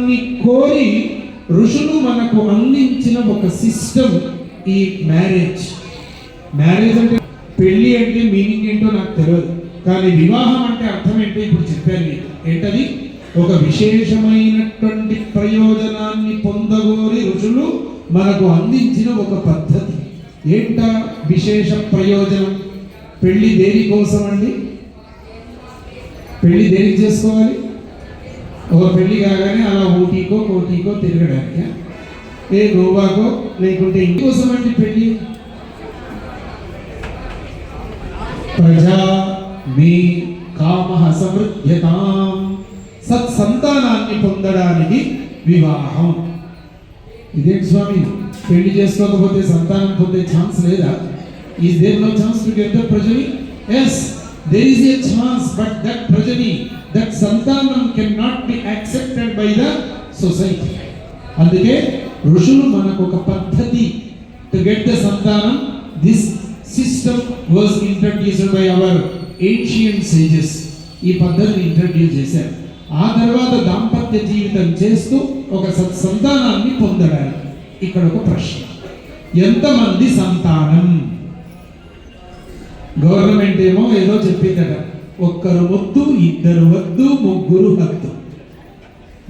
సంతానాన్ని కోరి ఋషులు మనకు అందించిన ఒక సిస్టమ్ ఈ మ్యారేజ్. మ్యారేజ్ అంటే పెళ్లి అంటే మీనింగ్ ఏంటో నాకు తెలియదు, కానీ వివాహం అంటే అర్థం ఏంటో ఇప్పుడు చెప్పాను మీకు. ఏంటది? ఒక విశేషమైనటువంటి ప్రయోజనాన్ని పొందగోరి ఋషులు మనకు అందించిన ఒక పద్ధతి. ఏంట విశేష ప్రయోజనం? పెళ్లి దేని కోసం అండి? పెళ్లి దేనికి చేసుకోవాలి? ఒక పెళ్లి కాగానే అలా ఊటీకో కోటీకో తిరగడానికి, ఏ గోవాకో లేకుంటే ఇంకోసం అండి పెళ్లి. ప్రజా మీ కామ సమృద్ధ్యతాం, సత్సంతానాన్ని పొందడానికి వివాహం. ఇదేంటి స్వామి, పెళ్లి చేసుకోకపోతే సంతానం పొందే ఛాన్స్ లేదా? Is there no chance to get the progeny? Yes, there is a chance, but that progeny, that santanam cannot be accepted by the society. అందుకే ఋషులు మనకు ఒక పద్ధతి to get the santanam, this system was introduced by our ancient sages. ఈ పద్ధతిని introduce చేశారు. ఆ తర్వాత దాంపత్య జీవితం చేస్తూ ఒక సత్సంతానాన్ని పొందడానికి ఇక్కడ ఒక ప్రశ్న: ఎంతమంది సంతానం? గవర్నమెంట్ ఏమో ఏదో చెప్పిందట, ఒక్కరు వద్దు, ఇద్దరు వద్దు, ముగ్గురు హద్దు.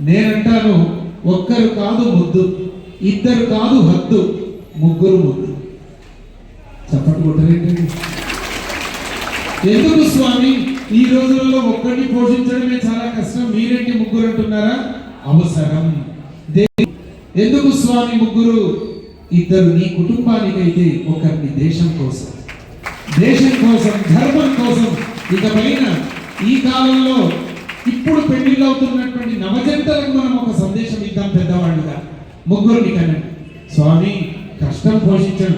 నేనంటాను, ఒక్కరు కాదు ముద్దు, ఇద్దరు కాదు హద్దు, ముగ్గురు ముద్దు. చెప్పండి కొట్టరేంటండి? ఎందుకు స్వామి ఈ రోజులలో ఒక్కడిని పోషించడమే చాలా కష్టం, మీరేంటి ముగ్గురు అంటున్నారా? అవసరం. ఎందుకు స్వామి ముగ్గురు? ఇద్దరు నీ కుటుంబానికైతే ఒకరిని దేశం కోసం, దేశం కోసం, ధర్మం కోసం. ఇకపైన ఈ కాలంలో ఇప్పుడు పెళ్లిళ్ళు అవుతున్నటువంటి నవజంటలకు మనం ఒక సందేశం ఇద్దాం పెద్దవాళ్ళుగా. ముగ్గురిని కనండి. స్వామి కష్టం పోషించడం,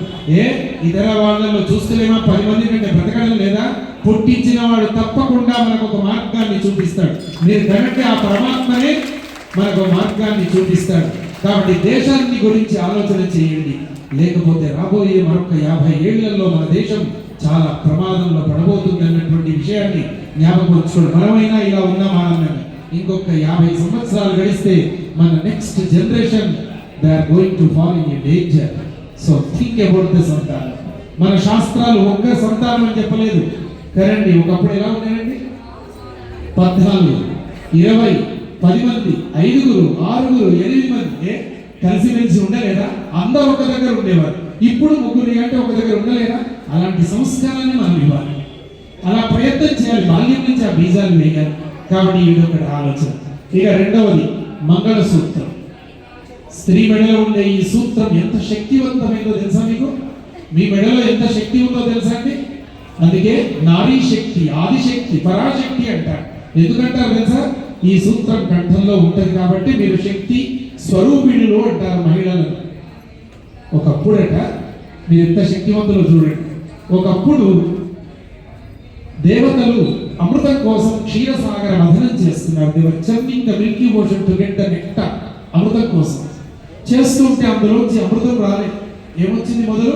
ఇతర వాళ్ళలో చూస్తలేమా 10 మంది కంటే బ్రతకడం లేదా? పుట్టించిన వాడు తప్పకుండా మనకు ఒక మార్గాన్ని చూపిస్తాడు. మీరు కనుక ఆ పరమాత్మనే మనకు మార్గాన్ని చూపిస్తాడు. కాబట్టి దేశాన్ని గురించి ఆలోచన చేయండి, లేకపోతే రాబోయే మరొక 50 ఏళ్లలో మన దేశం చాలా ప్రమాదంలో పడబోతుంది అన్నటువంటి విషయాన్ని జ్ఞాపకం ఉంచుకోండి. మనమైనా ఇలా ఉన్నాం ఆనందంగా. ఇంకొక 50 సంవత్సరాలు గడిస్తే మన next generation they are going to fall in a danger. So think about the సంతానం. మన శాస్త్రాలు ఒక్క సంతానం అని చెప్పలేదు కదండి. ఒకప్పుడు ఎలా ఉన్నాయండి? 14, 20, 10 మంది, 5, 6, 8 మంది కలిసిమెలిసి ఉండలేదా? అందరూ ఒక దగ్గర ఉండేవారు. ఇప్పుడు ముగ్గురు అంటే ఒక దగ్గర ఉండలేదా? అలాంటి సంస్కారాన్ని మనం ఇవ్వాలి, అలా ప్రయత్నం చేయాలి. బాల్యం నుంచి ఆ బీజాలు వేయాలి. కాబట్టి ఇది ఒకటి ఆలోచన. ఇక రెండవది మంగళసూత్రం. స్త్రీ మెడలో ఉండే ఈ సూత్రం ఎంత శక్తివంతమైందో తెలుసా మీకు? మీ మెడలో ఎంత శక్తి ఉందో తెలుసా అండి? అందుకే నారీ శక్తి, ఆదిశక్తి, పరాశక్తి అంటారు. ఎందుకంటారు తెలుసా? ఈ సూత్రం కంఠంలో ఉంటుంది కాబట్టి మీరు శక్తి స్వరూపిణులు అంటారు మహిళలను. ఒకప్పుడట, మీరు ఎంత శక్తివంతులు చూడండి, ఒకప్పుడు దేవతలు అమృతం కోసం క్షీరసాగర మథనం చేస్తున్నారు. They were churning the milky ocean to get the nectar. అమృతం కోసం చేస్తుంటే అందులోంచి అమృతం రాలేదు. ఏమొచ్చింది? మొదలు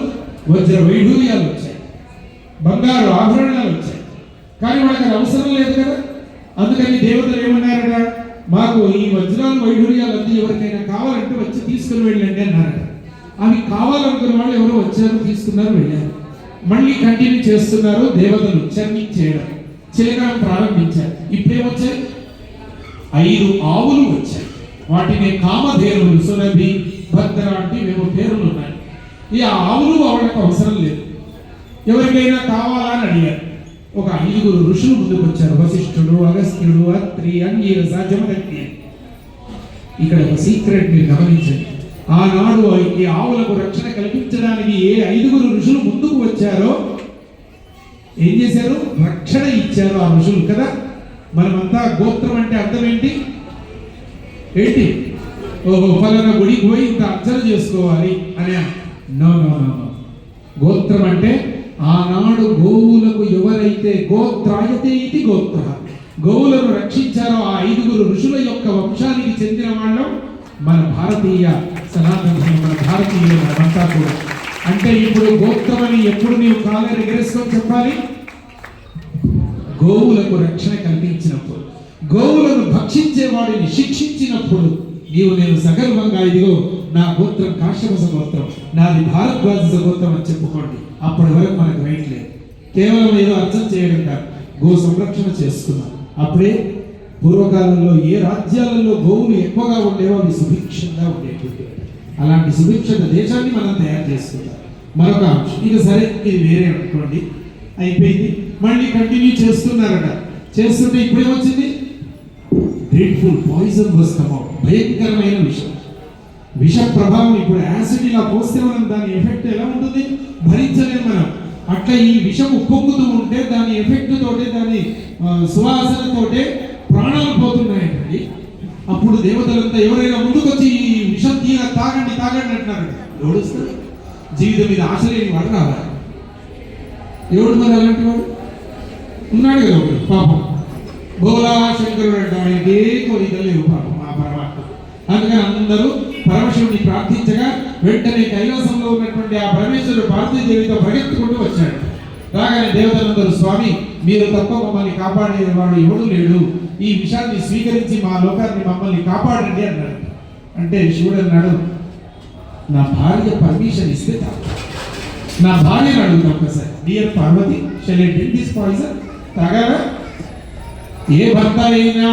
వజ్ర వైఢూర్యాలు వచ్చాయి, బంగారు ఆభరణాలు వచ్చాయి. కానీ వాళ్ళకి అది అవసరం లేదు కదా. అందుకని దేవతలు ఏమన్నారట? మాకు ఈ వజ్రాలు వైఢూర్యాలు అన్నీ ఎవరికైనా కావాలంటే వచ్చి తీసుకుని వెళ్ళండి అన్నారట. అవి కావాలనుకున్న వాళ్ళు ఎవరో వచ్చారు, తీసుకున్నారు, వెళ్ళారు. మళ్ళీ కంటిన్యూ చేస్తున్నారు దేవతలు చర్నింగ్ చేయడం, చిలకడం ప్రారంభించారు. ఇప్పుడేమొచ్చాయి? 5 ఆవులు వచ్చాయి. వాటిని కామధేనులు, సురభి, భద్ర అంటే మేము పేర్లు ఉన్నాయి. ఈ ఆవులు వాళ్ళకి అవసరం లేదు, ఎవరికైనా కావాలా అని అడిగారు. ఒక 5 ఋషులు ముందుకు వచ్చారు. వశిష్ఠుడు, అగస్త్యుడు, అత్రి, అంగీరస, జమదగ్ని. ఇక్కడ ఒక సీక్రెట్ మీరు గమనించండి. ఆనాడు ఈ ఆవులకు రక్షణ కల్పించడానికి ఏ 5 ఋషులు ముందుకు వచ్చారో ఏం చేశారు? రక్షణ ఇచ్చారు ఆ ఋషులు కదా. మనమంతా గోత్రం అంటే అర్థం ఏంటి? ఓహో ఫలానా గుడికి పోయి ఇంత అర్చన చేసుకోవాలి అనే. No no no no. గోత్రం అంటే ఆనాడు గోవులకు ఎవరైతే గోత్రాయతే ఇది గోత్ర, గోవులను రక్షించారో ఆ 5 ఋషుల యొక్క వంశానికి చెందిన వాళ్ళం మన భారతీయ సనాతన, మన భారతీయులు, మనమంతా కూడా. అంటే ఇప్పుడు గోత్రం అని ఎప్పుడు నీవు కాలర్ ఎగరేసుకొని చెప్పాలి? గోవులకు రక్షణ కల్పించినప్పుడు, గోవులను భక్షించే వాడిని శిక్షించినప్పుడు నీవు నేను సగర్వంగా ఇదిగో నా గోత్రం కాశ్యప గోత్రం, నాది భారద్వాజ గోత్రం అని చెప్పుకోండి. అప్పటి వరకు మనకు రైట్ లేదు. కేవలం ఏదో అర్థం చేయడం కాదు, గో సంరక్షణ చేసుకున్నాం. అప్పుడే పూర్వకాలంలో ఏ రాజ్యాలలో గోవులు ఎక్కువగా ఉండేవో అవి సుభిక్షంగా ఉండేటువంటి, అలాంటి సుభిక్షత దేశాన్ని మనం తయారు చేసుకుంటాం. మరొక అంశం, ఇక సరే ఇది వేరే అనుకోండి, అయిపోయింది. మళ్ళీ కంటిన్యూ చేస్తున్నారట. చేస్తుంటే ఇప్పుడేమొచ్చింది? డ్రీడ్ఫుల్ పాయిజన్ వాస్ కమ్ అవుట్. భయంకరమైన విషం, విష ప్రభావం. ఇప్పుడు యాసిడ్ ఇలా పోస్తే మనం దాని ఎఫెక్ట్ ఎలా ఉంటుంది భరించలేము మనం. అట్లా ఈ విషం ఉప్పొంగుతూ ఉంటే దాని ఎఫెక్ట్ తోటే, దాని సువాసనతోటే ప్రాణాలు పోతున్నాయండి. అప్పుడు దేవతలంతా ఎవరైనా ముందుకొచ్చి ఈ విషం తాగండి తాగండి అంటున్నారు. ఎవడుస్తారు? జీవితం మీద ఆశ లేని వాడు రావాలి. ఎవడు మరి అలాంటి వాడు ఉన్నాడు కదా ఒకడు, పాపం భోలా శంకరుడు అంటే ఆయనకే కోరికలు లేవు పాపం ఆ పరమాత్మ. అందుకని అందరూ పరమశివుని ప్రార్థించగా వెంటనే కైలాసంలో ఉన్నటువంటి ఆ పరమేశ్వరుడు పార్థిదేవితో పరిగెత్తుకుంటూ వచ్చాడు. రాగానే దేవతలందరూ, స్వామి మీరు తప్ప మమ్మల్ని కాపాడేవాడు ఎవడు లేడు, ఈ విషయాన్ని స్వీకరించి మా లోకాన్ని మమ్మల్ని కాపాడండి అన్నాడు. అంటే శివుడు అన్నాడు, నా భార్య పర్మిషన్ ఇస్తే నా భార్యను అడుగుతా ఒకసారి, dear Parvati, shall I drink this poison? తాగారా? ఏ భర్త అయినా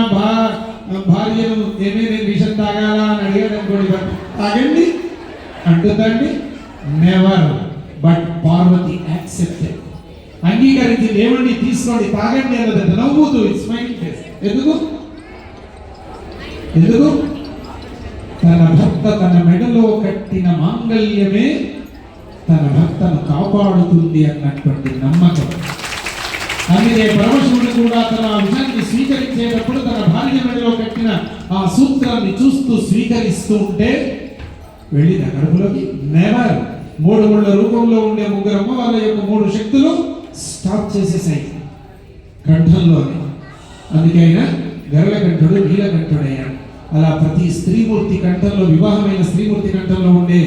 భార్యను ఏమైనా విషం తాగాలా అని అడిగాడు అనుకోండి, తాగండి అంటుందండి. నెవర్. బట్ పార్వతి యాక్సెప్టెడ్, అంగీకరించింది. ఏమండి తీసుకోండి తాగండి అన్నదంట నవ్వుతూ, స్మైలింగ్ ఫేస్. ఎందుకు? తన భర్త తన మెడలో కట్టిన మాంగళ్యమే తన భర్తను కాపాడుతుంది అన్నటువంటి నమ్మకం. అందుకే పరమశివుడు కూడా తన విషయాన్ని స్వీకరించేటప్పుడు తన భార్య మెడలో కట్టిన ఆ సూత్రాన్ని చూస్తూ స్వీకరిస్తూ ఉంటే వెళ్ళిన గడుపులోకి నెవర్ 3 ముళ్ళ రూపంలో ఉండే ముగ్గురమ్మ వాళ్ళ యొక్క 3 శక్తులు స్టాప్ చేసేసాయి కంఠంలోనే. అందుకే ఆయన గరళకంఠుడు, నీలకంఠుడయ్యాడు. అలా ప్రతి స్త్రీమూర్తి కంఠంలో, వివాహమైన స్త్రీమూర్తి కంఠంలో ఉండే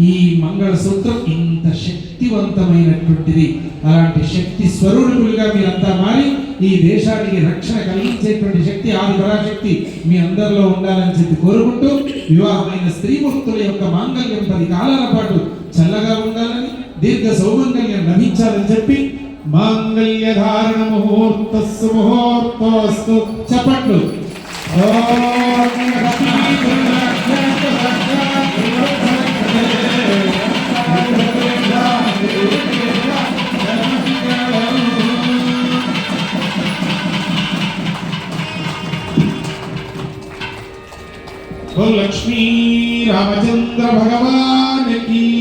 ఈ మంగళ సూత్రం ఇంత శక్తివంతమైనటువంటిది. అలాంటి శక్తి స్వరూపులుగా మీరంతా మారి ఈ దేశానికి రక్షణ కలిగించేటువంటి శక్తి, ఆది పరాశక్తి మీ అందరిలో ఉండాలని చెప్పి కోరుకుంటూ, వివాహమైన స్త్రీమూర్తుల యొక్క మాంగళ్యం 10 కాలాల పాటు చల్లగా ఉండాలని, దీర్ఘ సౌమంగళ్యం లభించాలని చెప్పి మాంగళ్య ధారణ ముహూర్తస్సు ముహూర్తోస్తు చప్పట్లు. లక్ష్మీ రామచంద్ర భగవాన్ की